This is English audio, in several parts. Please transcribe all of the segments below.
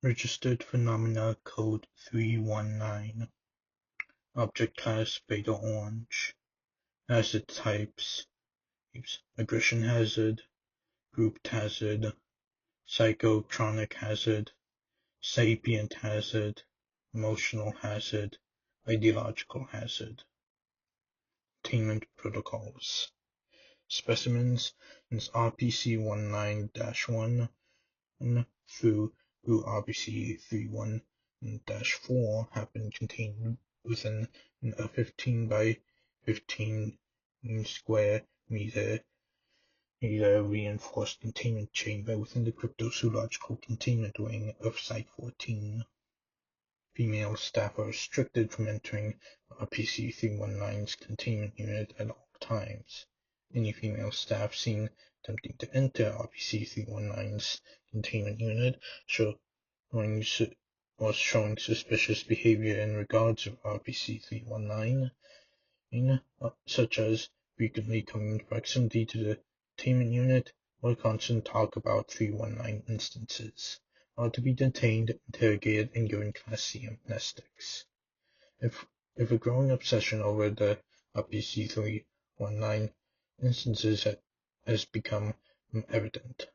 Registered phenomena code 319. Object class beta orange. Hazard types: aggression hazard, grouped hazard, psychotronic hazard, sapient hazard, emotional hazard, ideological hazard. Containment protocols. Specimens in RPC-19-1 through RPC-319-4 have been contained within a 15 by 15 square meter reinforced containment chamber within the cryptozoological containment wing of Site 14. Female staff are restricted from entering RPC-319's containment unit at all times. Any female staff seen attempting to enter RPC-319's containment unit showing suspicious behavior in regards of RPC-319, such as frequently coming in proximity to the containment unit or constant talk about 319 instances, are to be detained, interrogated, and given Class C amnestics. If a growing obsession over the RPC-319 instances has become evident.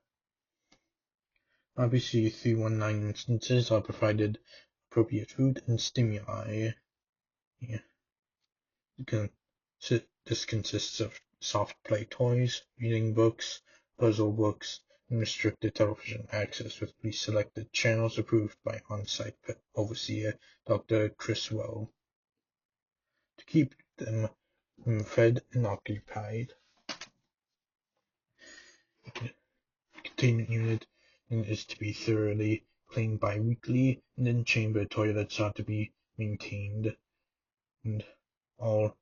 RPC-319 instances are provided appropriate food and stimuli. This consists of soft play toys, reading books, puzzle books, and restricted television access with pre-selected channels approved by on-site overseer Dr. Criswell to keep them fed and occupied. The containment unit is to be thoroughly cleaned bi-weekly, and in-chamber toilets are to be maintained, and all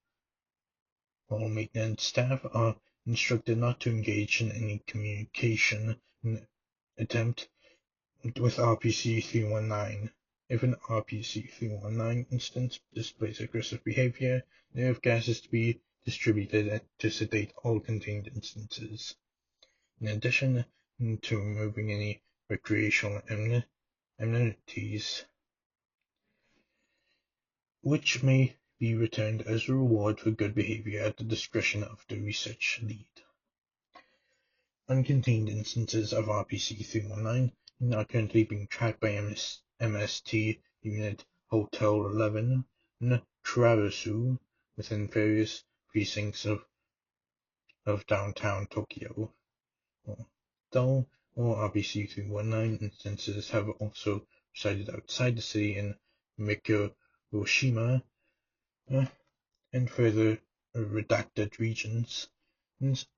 maintenance staff are instructed not to engage in any communication attempt with RPC-319. If an RPC-319 instance displays aggressive behavior, nerve gas is to be distributed to sedate all contained instances. In addition to removing any recreational amenities, which may be returned as a reward for good behavior at the discretion of the research lead. Uncontained instances of RPC-319 are currently being tracked by MST Unit Hotel 11 in Travesu within various precincts of downtown Tokyo. Though all RPC-319 instances have also resided outside the city in Mikuroshima and further redacted regions,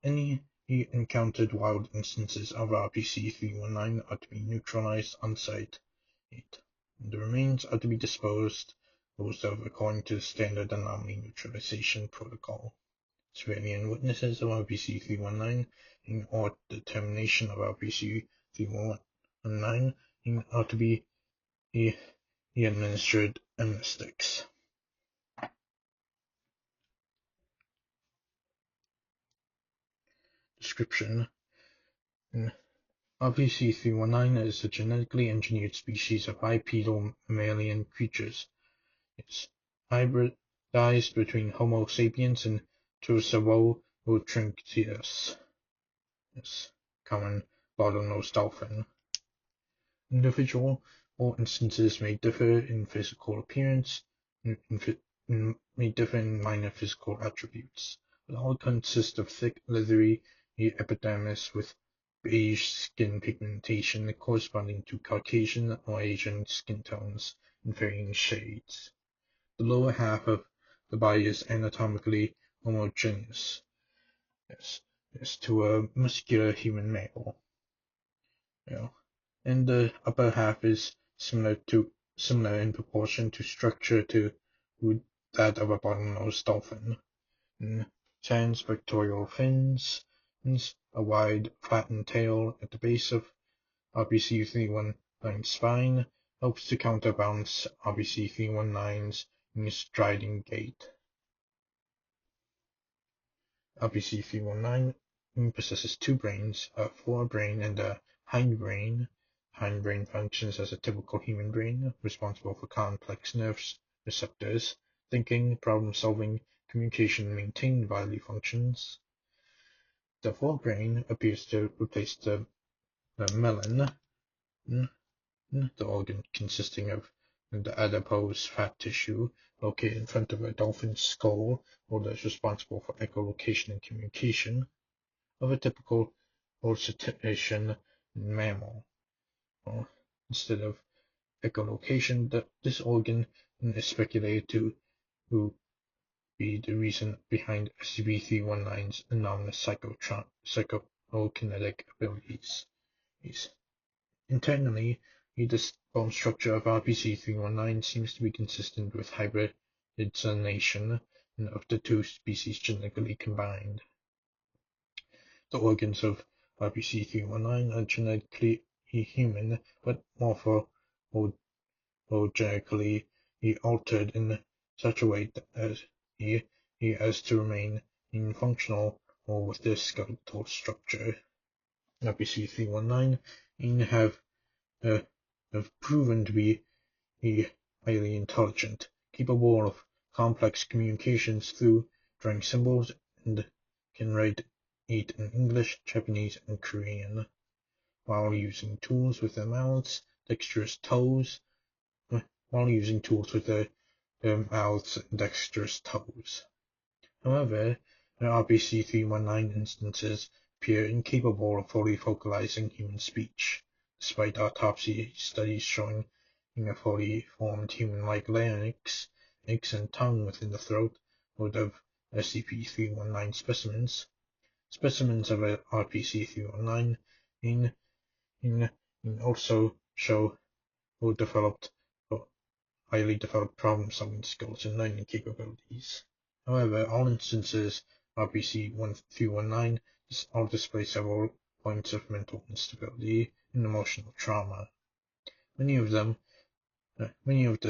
any encountered wild instances of RPC-319 are to be neutralized on site. The remains are to be disposed of according to the standard anomaly neutralization protocol. Civilian witnesses of RPC-319 or determination of RPC-319 are to be administered amnestics. Description: RPC-319 is a genetically engineered species of bipedal mammalian creatures. It's hybridized between Homo sapiens and Turosaurotrinchus, common bottlenose dolphin. Individual or instances may differ in physical appearance and may differ in minor physical attributes, but all consist of thick, leathery epidermis with beige skin pigmentation corresponding to Caucasian or Asian skin tones in varying shades. The lower half of the body is anatomically homogeneous to a muscular human male, and the upper half is similar in proportion to structure to that of a bottlenose dolphin. Sans pectoral fins, a wide, flattened tail at the base of RPC-319's spine helps to counterbalance RPC-319's striding gait. RPC-319 possesses two brains, a forebrain and a hindbrain. hindbrain functions as a typical human brain, responsible for complex nerves, receptors, thinking, problem-solving, communication, and maintaining bodily functions. The forebrain appears to replace the melon, the organ consisting of the adipose fat tissue located in front of a dolphin's skull, or that is responsible for echolocation and communication, of a typical cetacean mammal. Instead of echolocation, this organ is speculated to be the reason behind RPC-319's anomalous psychokinetic abilities. Internally, the bone structure of RPC-319 seems to be consistent with hybridization of the two species genetically combined. The organs of RPC-319 are genetically human, but morphologically altered in such a way as to remain functional or with their skeletal structure. RPC-319 have proven to be highly intelligent, capable of complex communications through drawing symbols, and can write in English, Japanese, and Korean, while using tools with their mouths, dexterous toes. However, RPC-319 instances appear incapable of fully vocalizing human speech, despite autopsy studies showing a fully formed human-like larynx, and tongue within the throat of RPC-319 specimens. Specimens of RPC-319 also show highly developed problem-solving skills and learning capabilities. However, all instances of RPC-319 all display several points of mental instability and emotional trauma. Many of the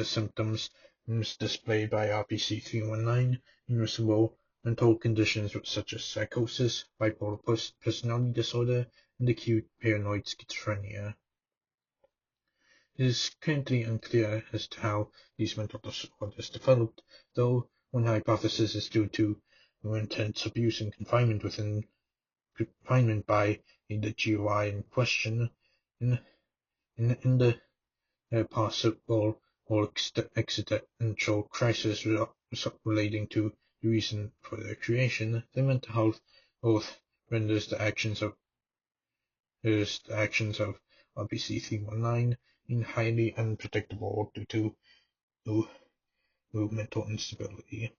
symptoms displayed by RPC-319 resemble mental conditions such as psychosis, bipolar personality disorder, and acute paranoid schizophrenia. It is currently unclear as to how these mental disorders developed, though one hypothesis is due to intense abuse and confinement by the GOI in question, in the possible or existential crisis relating to the reason for their creation. The mental health renders the actions of RPC-319 highly unpredictable due to mental instability.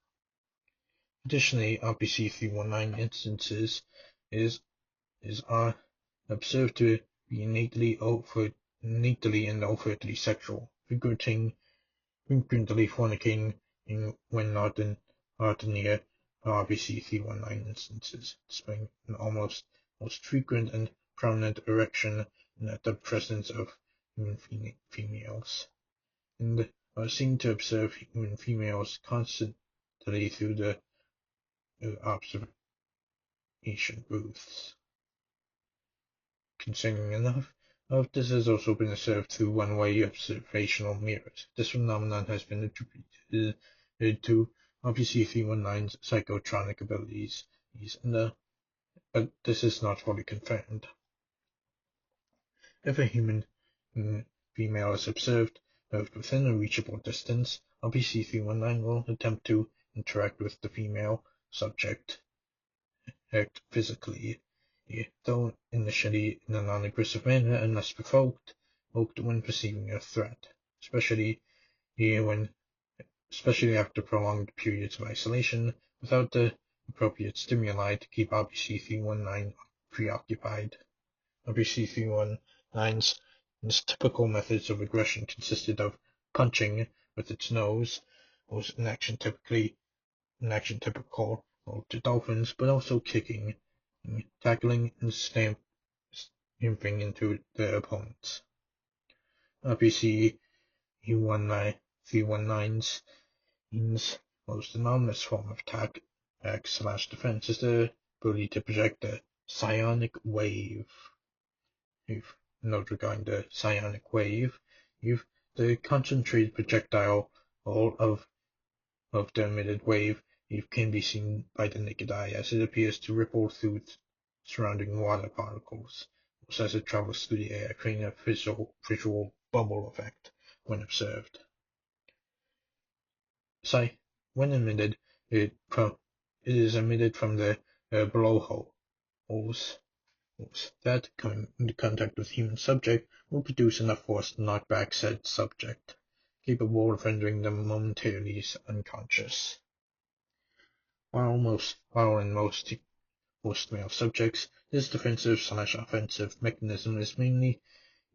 Additionally, RPC-319 instances are observed to be innately and overtly sexual, frequently fornicating when not near RPC-319 instances, displaying an almost most frequent and prominent erection at the presence of human females, and are seen to observe human females constantly through the observation booths. Concerning enough, this has also been observed through one-way observational mirrors. This phenomenon has been attributed to RPC-319's psychotronic abilities, but this is not fully confirmed. If a human female is observed within a reachable distance, RPC-319 will attempt to interact with the female subject physically, though initially in a non-aggressive manner unless provoked when perceiving a threat, especially after prolonged periods of isolation without the appropriate stimuli to keep RPC-319 preoccupied. RPC-319's typical methods of aggression consisted of punching with its nose, was an action typical to dolphins, but also kicking, tackling, and stamping into their opponents. RPC-319's most anomalous form of attack/defense is the ability to project a psionic wave. note regarding the psionic wave. The concentrated projectile of the emitted wave can be seen by the naked eye as it appears to ripple through surrounding water particles as it travels through the air, creating a visual bubble effect when observed. When emitted, it is emitted from the blowholes that, coming into contact with human subject, will produce enough force to knock back said subject, capable of rendering them momentarily unconscious. While in most male subjects, this defensive/offensive mechanism is mainly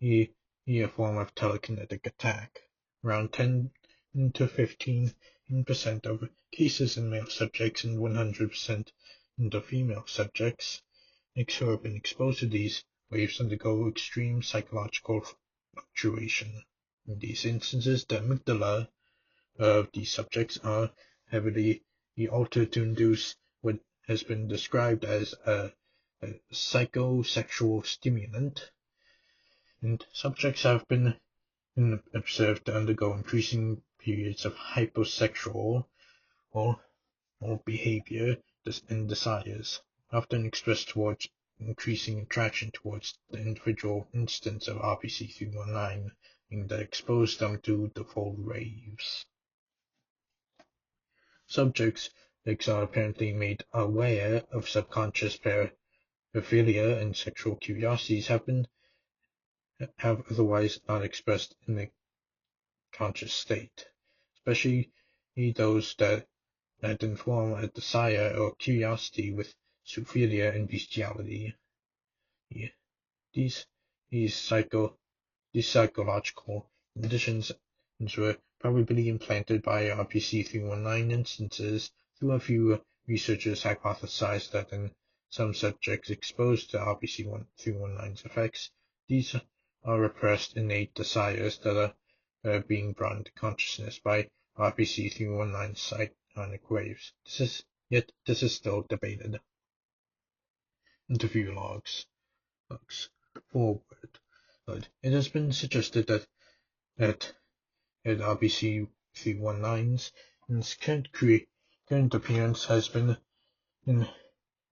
a form of telekinetic attack. Around 10 to 15% of cases in male subjects and 100% in the female subjects who have been exposed to these waves undergo extreme psychological fluctuation. In these instances, the amygdala of these subjects are heavily altered to induce what has been described as a psychosexual stimulant, and subjects have been observed to undergo increasing periods of hyposexual or behavior and desires, often expressed towards increasing attraction towards the individual instance of RPC-319 that exposed them to the full waves. Subjects are apparently made aware of subconscious paraphilia and sexual curiosities have otherwise not expressed in the conscious state, especially those that inform a desire or curiosity with zoophilia and bestiality. These psychological conditions were probably implanted by RPC-319 instances, though a few researchers hypothesized that in some subjects exposed to RPC-319's effects, these are repressed innate desires that are being brought into consciousness by RPC-319 psionic waves. This is still debated. Interview logs. Forward. It has been suggested that RPC-319's current appearance has been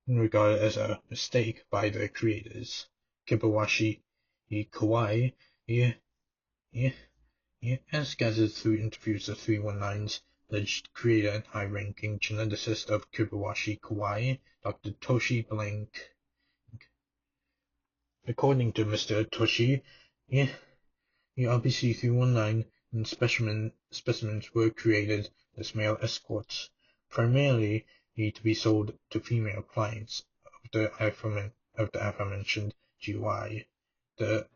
regarded as a mistake by the creators. Kibawashi Kawai has gathered through interviews of 319's alleged creator and high-ranking geneticist of Kibawashi Kawai, Dr. Toshi Blank. According to Mr. Toshi, RPC-319 and specimens were created as male escorts, primarily to be sold to female clients of the aforementioned GUI. The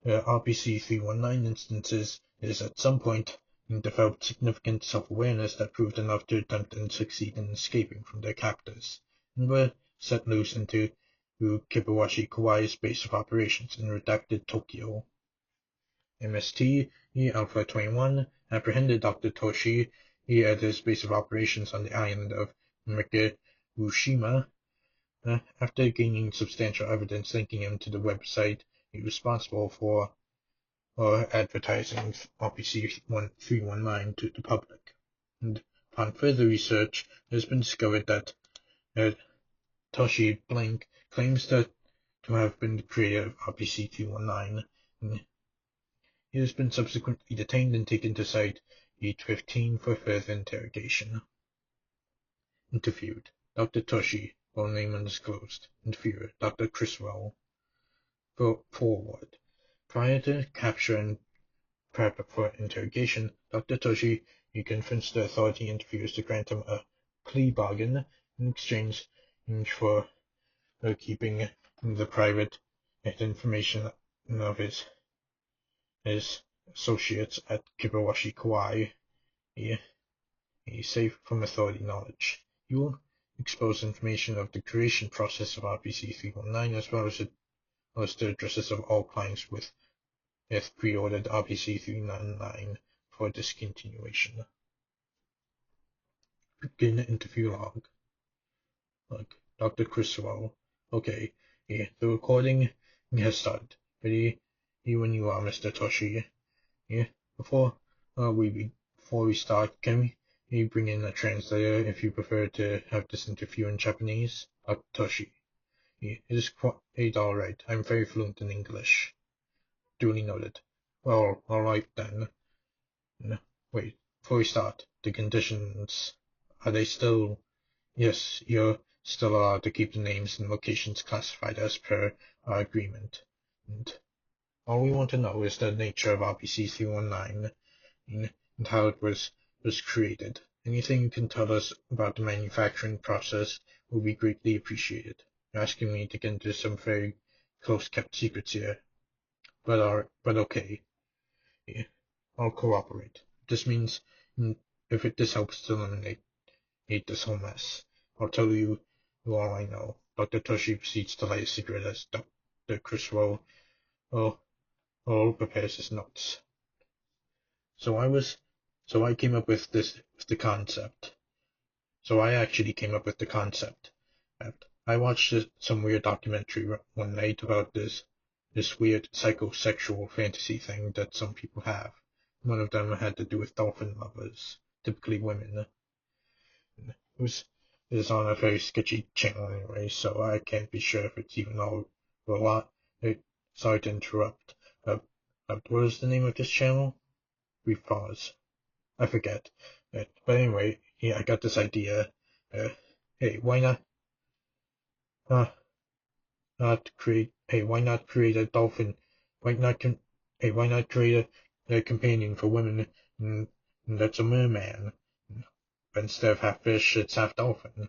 RPC-319 instances is at some point developed significant self-awareness that proved enough to attempt and succeed in escaping from their captors, and were set loose into Kibawashi Kawai's base of operations in redacted Tokyo. MST Alpha 21 apprehended Dr. Toshi at his base of operations on the island of Mikaushima after gaining substantial evidence linking him to the website responsible for advertising RPC-319 to the public. And upon further research, it has been discovered that Toshi Blank claims to have been the creator of RPC-319. He has been subsequently detained and taken to Site 815 for further interrogation. Interviewed. Dr. Toshi, full name undisclosed. Interviewer, Dr. Criswell. Forward. Prior to capture and prep for interrogation, Dr. Toshi convinced the authority interviewers to grant him a plea bargain in exchange for keeping the private information of his associates at Kibawashi Kawai safe from authority knowledge. He will expose information of the creation process of RPC-319 as well as the addresses of all clients with pre-ordered RPC-319 for discontinuation. Begin interview log. Dr. Criswell. Okay, Yeah, the recording has started. Ready when you are, Mr. Toshi. Yeah, before we start, can we bring in a translator if you prefer to have this interview in Japanese? Toshi. Yeah, it is quite alright. I'm very fluent in English. Duly noted. Well, alright then. No, wait, before we start, the conditions, are they still? Yes, you're still allowed to keep the names and locations classified as per our agreement. And all we want to know is the nature of RPC-319 and how it was created. Anything you can tell us about the manufacturing process will be greatly appreciated. You're asking me to get into some very close-kept secrets here, but okay. Yeah, I'll cooperate. This means if this helps to eliminate this whole mess, I'll tell you all I know. Dr. Toshi proceeds to light a cigarette as Dr. Criswell prepares his notes. So I came up with the concept. So I actually came up with the concept. I watched some weird documentary one night about this weird psychosexual fantasy thing that some people have. One of them had to do with dolphin lovers, typically women. It is on a very sketchy channel anyway, so I can't be sure if it's even all a lot. Sorry to interrupt. What was the name of this channel? Brief pause. I forget. But anyway, I got this idea. Hey, why not? Why not create a dolphin? Why not create a companion for women that's a merman? But instead of half fish, it's half dolphin.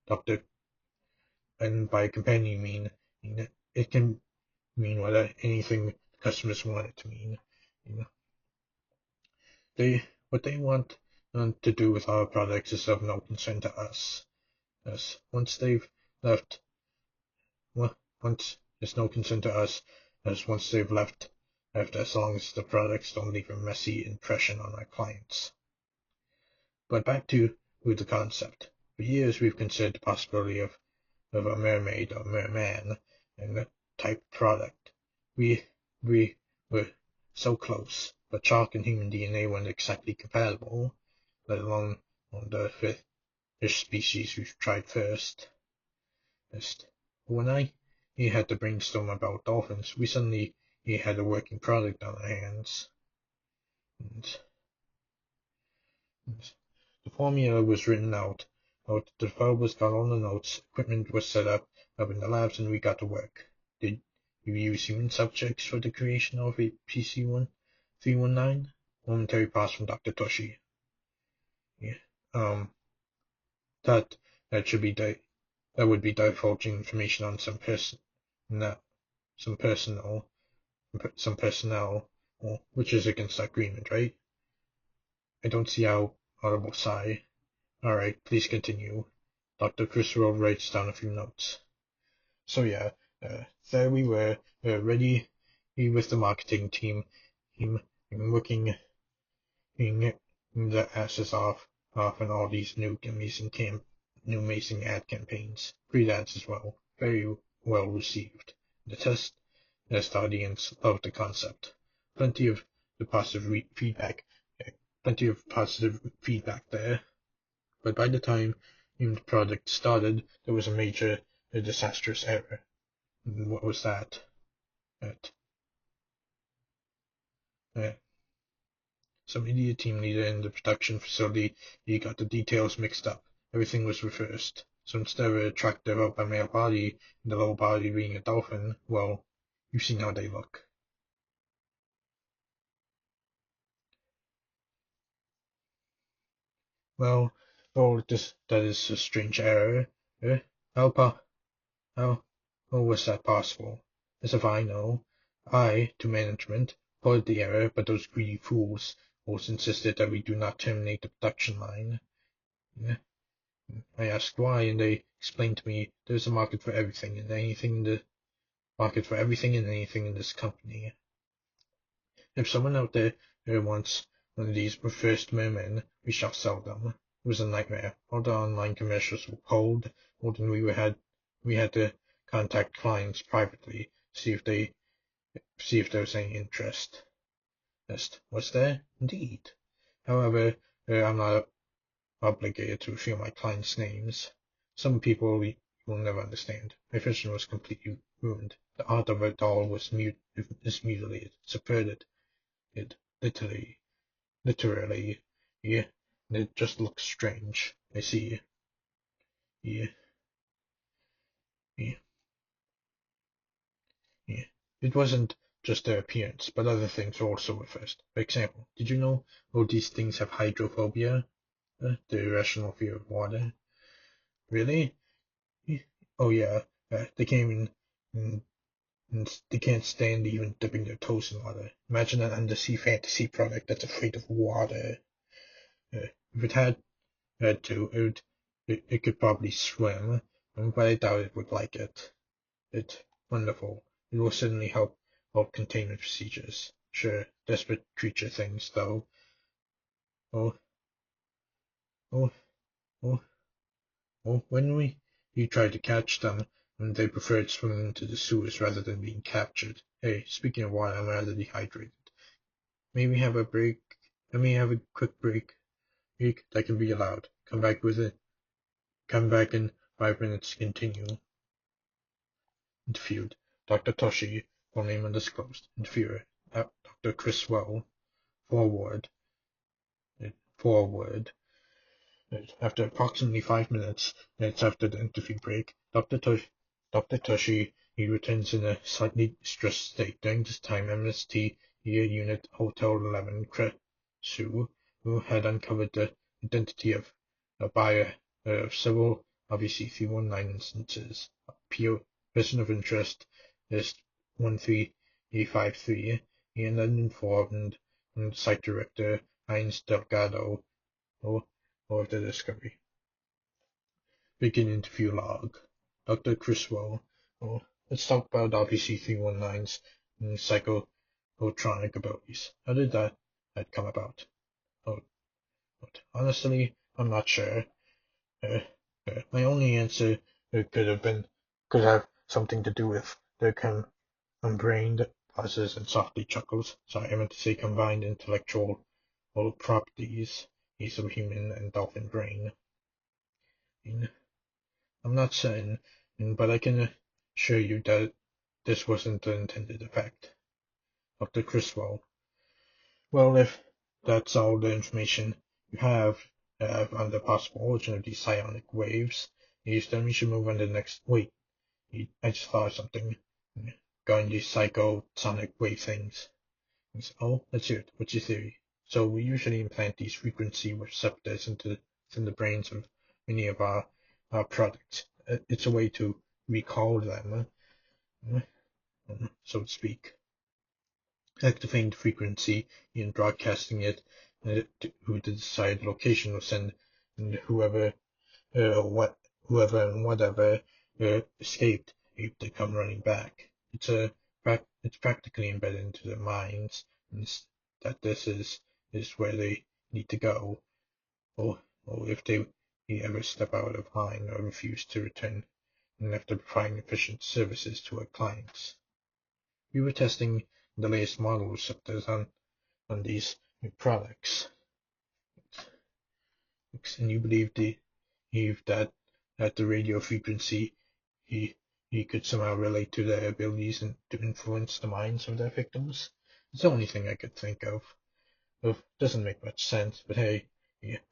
Doctor, and by companion it can mean anything customers want it to mean. What they want to do with our products is of no concern to us. Once they've left, once it's no concern to us, as once they've left, as long as the products don't leave a messy impression on our clients. But back to the concept. For years we've considered the possibility of a mermaid or merman and a type product. We were so close, but shark and human DNA weren't exactly compatible, let alone on the fish species we've tried first. When I had to brainstorm about dolphins, we suddenly had a working product on our hands. And the formula was written out. The developers got all the notes, equipment was set up in the labs, and we got to work. Did you use human subjects for the creation of a PC-319? Momentary pause from Dr. Toshi. Yeah. That should be that would be divulging information on some personnel, which is against agreement, right? I don't see how. Audible sigh. Alright, please continue. Dr. Criswell writes down a few notes. So yeah, there we were, ready with the marketing team, working the asses off on all these new amazing ad campaigns, great ads as well, very well received. The test audience loved the concept. Plenty of positive feedback there. But by the time the project started, there was a disastrous error. And what was that? Some idiot team leader in the production facility, he got the details mixed up. Everything was reversed. So instead of an attractive upper male body and the lower body being a dolphin, well, you've seen how they look. Well, that is a strange error. How was that possible? As if I know. I, to management, reported the error, but those greedy fools always insisted that we do not terminate the production line. I asked why, and they explained to me there's a market for everything and anything in this company. If someone out there wants one of these first mermen, we shall sell them. It was a nightmare. All the online commercials were cold, and we had to contact clients privately, see if there's any interest. Was there? Indeed. However, I'm not obligated to reveal my clients' names. Some people will never understand. My vision was completely ruined. The art of it all was mutilated, subverted. It literally, yeah. It just looks strange. I see. Yeah, yeah, yeah. It wasn't just their appearance, but other things also were first. For example, did you know all these things have hydrophobia? The irrational fear of water? Really? Oh yeah, they came and they can't stand even dipping their toes in water. Imagine an undersea fantasy product that's afraid of water. If it had to, it could probably swim, but I doubt it would like it. It's wonderful. It will certainly help containment procedures. Sure, desperate creature things, though. Oh, oh, oh, oh, when you tried to catch them, they preferred swimming into the sewers rather than being captured. Hey, speaking of water, I'm rather dehydrated. May we have a break? Let me have a quick break. That can be allowed. Come back with it. Come back in 5 minutes to continue. Interviewed. Dr. Toshi, full name undisclosed. Interviewer. Dr. Criswell. Forward. Forward. After approximately 5 minutes after the interview break, Dr. Toshi he returns in a slightly stressed state. During this time, MST Unit Hotel 11 Kresu, who had uncovered the identity of a buyer of several RPC-319 instances. Person of interest is 13853, and then informed site director Heinz Delgado of the discovery. Begin interview log. Dr. Criswell. Let's talk about RPC-319's psychotronic abilities. How did that come about? Honestly, I'm not sure. My only answer could have something to do with the combined pauses and softly chuckles. Sorry, I meant to say combined intellectual properties of human and dolphin brain. I'm not certain, but I can assure you that this wasn't the intended effect. Dr. Criswell. Well, if that's all the information you have on the possible origin of these psionic waves, then we should move on to the next. Wait, I just thought of something. Regarding these psychosonic wave things. Oh, let's hear it. What's your theory? So we usually implant these frequency receptors within the brains of many of our products. It's a way to recall them, so to speak. Activating the frequency and broadcasting it to the desired location will send whoever and whatever escaped to come running back. It's practically embedded into their minds that this is where they need to go, or if they ever step out of line or refuse to return after providing efficient services to our clients. We were testing the latest model receptors on these new products, and you believed that at the radio frequency he could somehow relate to their abilities and to influence the minds of their victims. It's the only thing I could think of. Doesn't make much sense, but hey,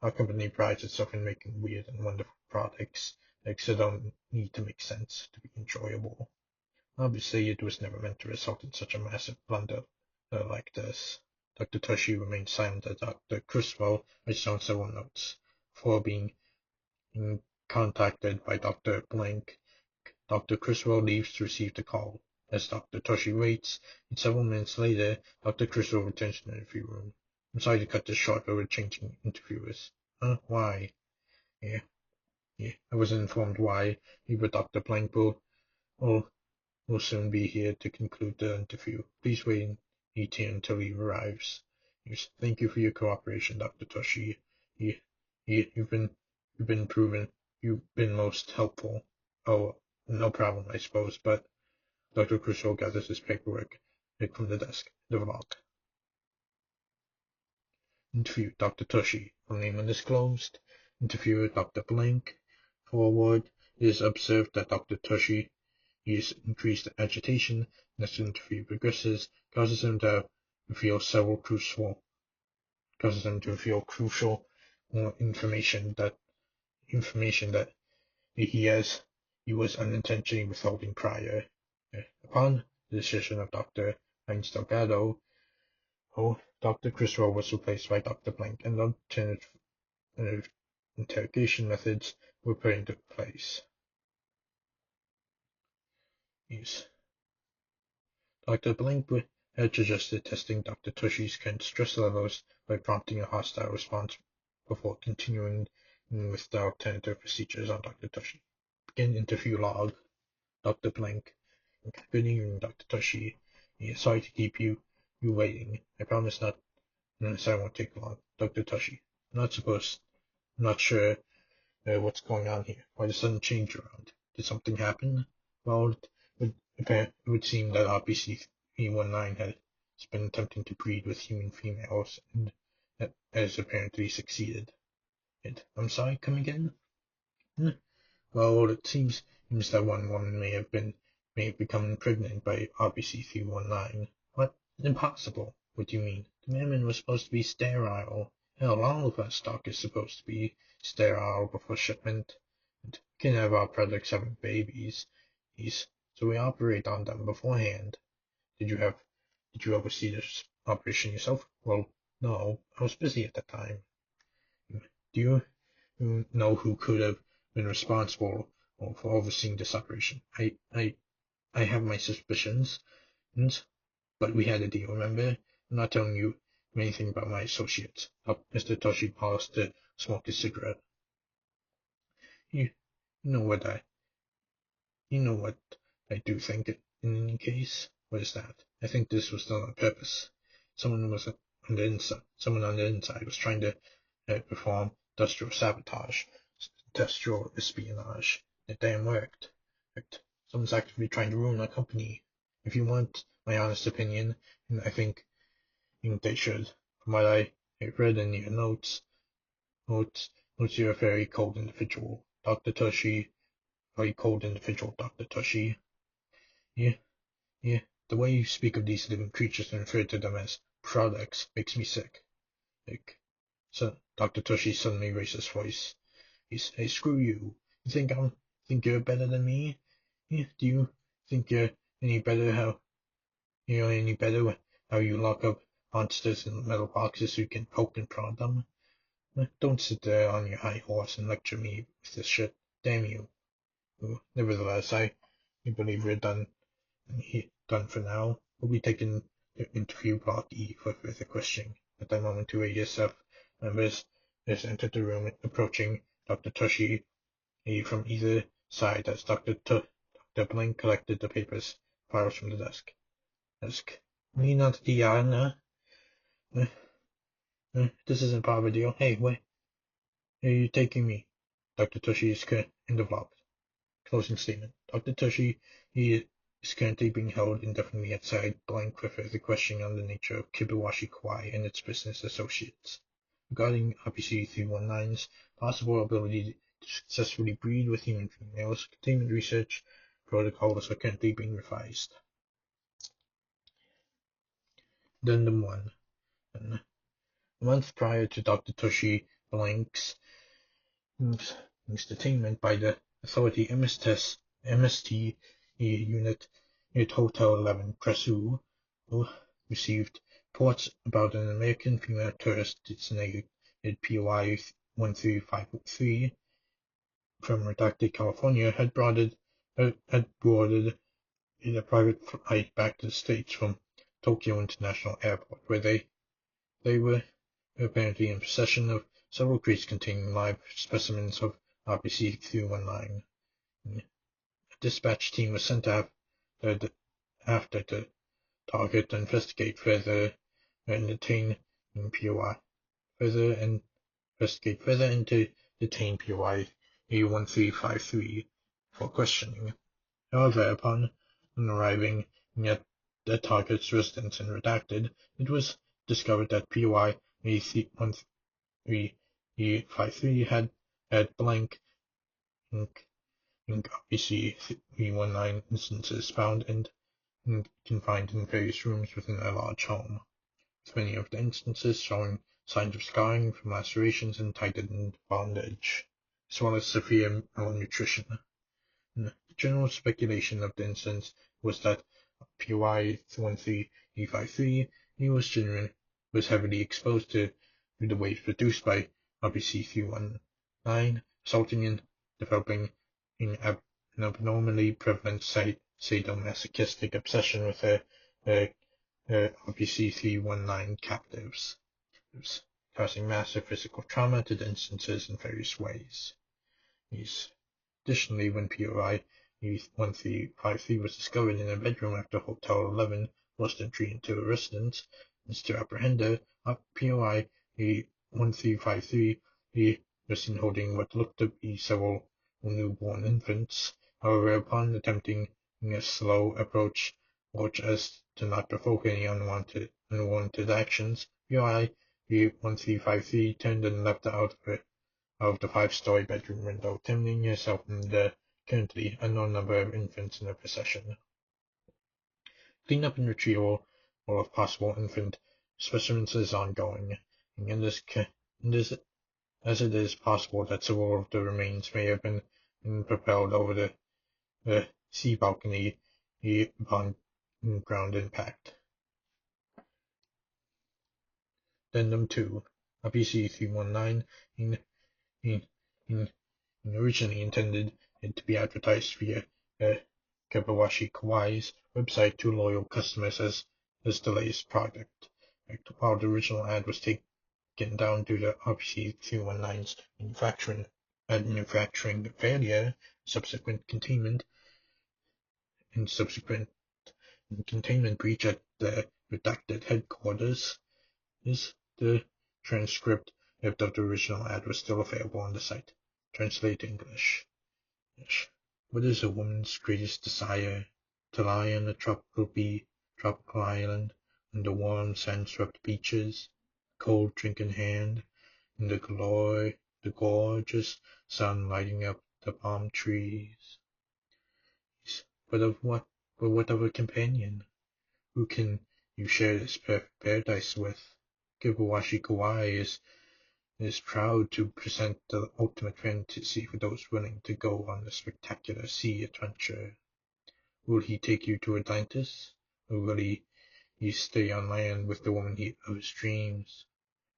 our company prides itself in making weird and wonderful products. So don't need to make sense to be enjoyable. Obviously, it was never meant to result in such a massive blunder like this. Dr. Toshi remained silent as Dr. Criswell writes down several notes. Before being contacted by Dr. Blank, Dr. Criswell leaves to receive the call. As Dr. Toshi waits, and several minutes later, Dr. Criswell returns to the interview room. I'm sorry to cut this short, but we're changing interviewers. Why? Yeah, I wasn't informed why. But Dr. Blank will soon be here to conclude the interview. Please wait in ET until he arrives. Yes, thank you for your cooperation, Dr. Toshi. You've been most helpful. Oh, no problem, I suppose, but Dr. Crusoe gathers his paperwork from the desk. The log. Interview Dr. Tushy, full name undisclosed. Interviewer Dr. Blank. Forward. It is observed that Dr. Tushy is increased agitation as the interview progresses, causes him to reveal crucial information that he was unintentionally withholding prior. Upon the decision of Dr. Heinz Delgado, Dr. Criswell was replaced by Dr. Blank, and alternative interrogation methods were put into place. Yes. Dr. Blank had suggested testing Dr. Tushy's current stress levels by prompting a hostile response before continuing with the alternative procedures on Dr. Tushy. Begin interview log. Dr. Blank. Good evening, Dr. Tushy. Sorry to keep you waiting. I promise I won't take long. Dr. Tushy. I'm not sure what's going on here. Why the sudden change around? Did something happen? Well, it would seem that RPC-319 has been attempting to breed with human females and has apparently succeeded. I'm sorry, come again? Well, it seems that one woman may have become pregnant by RPC-319. What? Impossible. What do you mean? The Mermen was supposed to be sterile. Hell, all of our stock is supposed to be sterile before shipment. And we can have our products having babies. So we operate on them beforehand. Did you oversee this operation yourself? Well, no, I was busy at the time. Do you know who could have been responsible for overseeing this operation? I have my suspicions, but we had a deal, remember? I'm not telling you anything about my associates. Mr. Toshi paused to smoke his cigarette. You know what I do think in any case? What is that? I think this was done on purpose. Someone on the inside was trying to perform industrial sabotage, industrial espionage. It damn worked. Someone's actively trying to ruin our company. If you want my honest opinion, and I think they should. From what I read in your notes, you're a very cold individual, Dr. Toshi. Very cold individual, Dr. Toshi. Yeah. The way you speak of these living creatures and refer to them as products makes me sick. So Dr. Toshi suddenly raised his voice. Hey, screw you. You think you're better than me? Yeah, do you think you're any better how you lock up monsters in metal boxes so you can poke and prod them? Don't sit there on your high horse and lecture me with this shit. Damn you. Nevertheless, I believe we're done for now. We'll be taking the interview block E for further questioning. At that moment, two ASF members entered the room, approaching Dr. Toshi from either side as Dr. Blank collected the files from the desk. Me not Diana. This isn't part of a deal. Hey, where are you taking me? Dr. Toshi is in the vlog. Closing statement. Dr. Toshi is currently being held indefinitely outside Blank for further questioning on the nature of Kibawashi Kawai and its business associates. Regarding RPC-319's possible ability to successfully breed with human females, containment research protocols are currently being revised. Addendum 1. A month prior to Dr. Toshi Blank's detainment by the authority, MST Unit Hotel 11 Kresu received reports about an American female tourist designated POI 1353 from redacted California had boarded a private flight back to the States from Tokyo International Airport, where they were apparently in possession of several crates containing live specimens of RPC-319. A dispatch team was sent after the target to investigate further and detain POI. And to detain POI 1353 for questioning. However, upon arriving at the target's residence in Redacted, it was discovered that POI 1353 had blank ink RPC-319 instances found and confined in various rooms within a large home, with many of the instances showing signs of scarring from lacerations and tightened bondage, as well as severe malnutrition. The general speculation of the instance was that POI 13853 was heavily exposed to the waves produced by RPC-319, resulting in developing an abnormally prevalent sadomasochistic obsession with RPC-319 captives, causing massive physical trauma to the instances in various ways. Additionally, when POI 1353 was discovered in a bedroom after Hotel 11 forced entry into a residence, to apprehend her, POI 1353 was seen holding what looked to be several newborn infants. However, upon attempting a slow approach as to not provoke any unwanted actions, POI 1353 turned and leapt out of the 5-story bedroom window, turning herself and the currently unknown number of infants in her possession. Cleanup and retrieval of possible infant specimens is ongoing, as it is possible that several of the remains may have been propelled over the sea balcony upon ground impact. Addendum 2. RPC-319 originally intended it to be advertised via Kabawashi Kawaii's website to loyal customers as the latest product. While the original ad was taken down due to RPC-319's manufacturing failure, subsequent containment breach at the redacted headquarters, the transcript of the original ad was still available on the site. Translate to English. What is a woman's greatest desire? To lie on a tropical island, under warm sand-swept beaches, cold drink in hand, and the gorgeous sun lighting up the palm trees. But what of a companion? Who can you share this perfect paradise with? Kabawashi Kawai is proud to present the ultimate fantasy for those willing to go on a spectacular sea adventure. Will he take you to Atlantis, or will he stay on land with the woman of his dreams?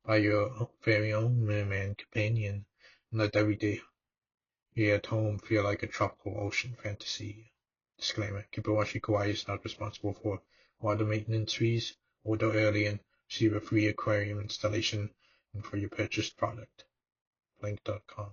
By your very own merman companion, and let every day here at home feel like a tropical ocean fantasy. Disclaimer: Kabawashi Kawai is not responsible for water maintenance fees. Order early and receive a free aquarium installation and for your purchased product. Link.com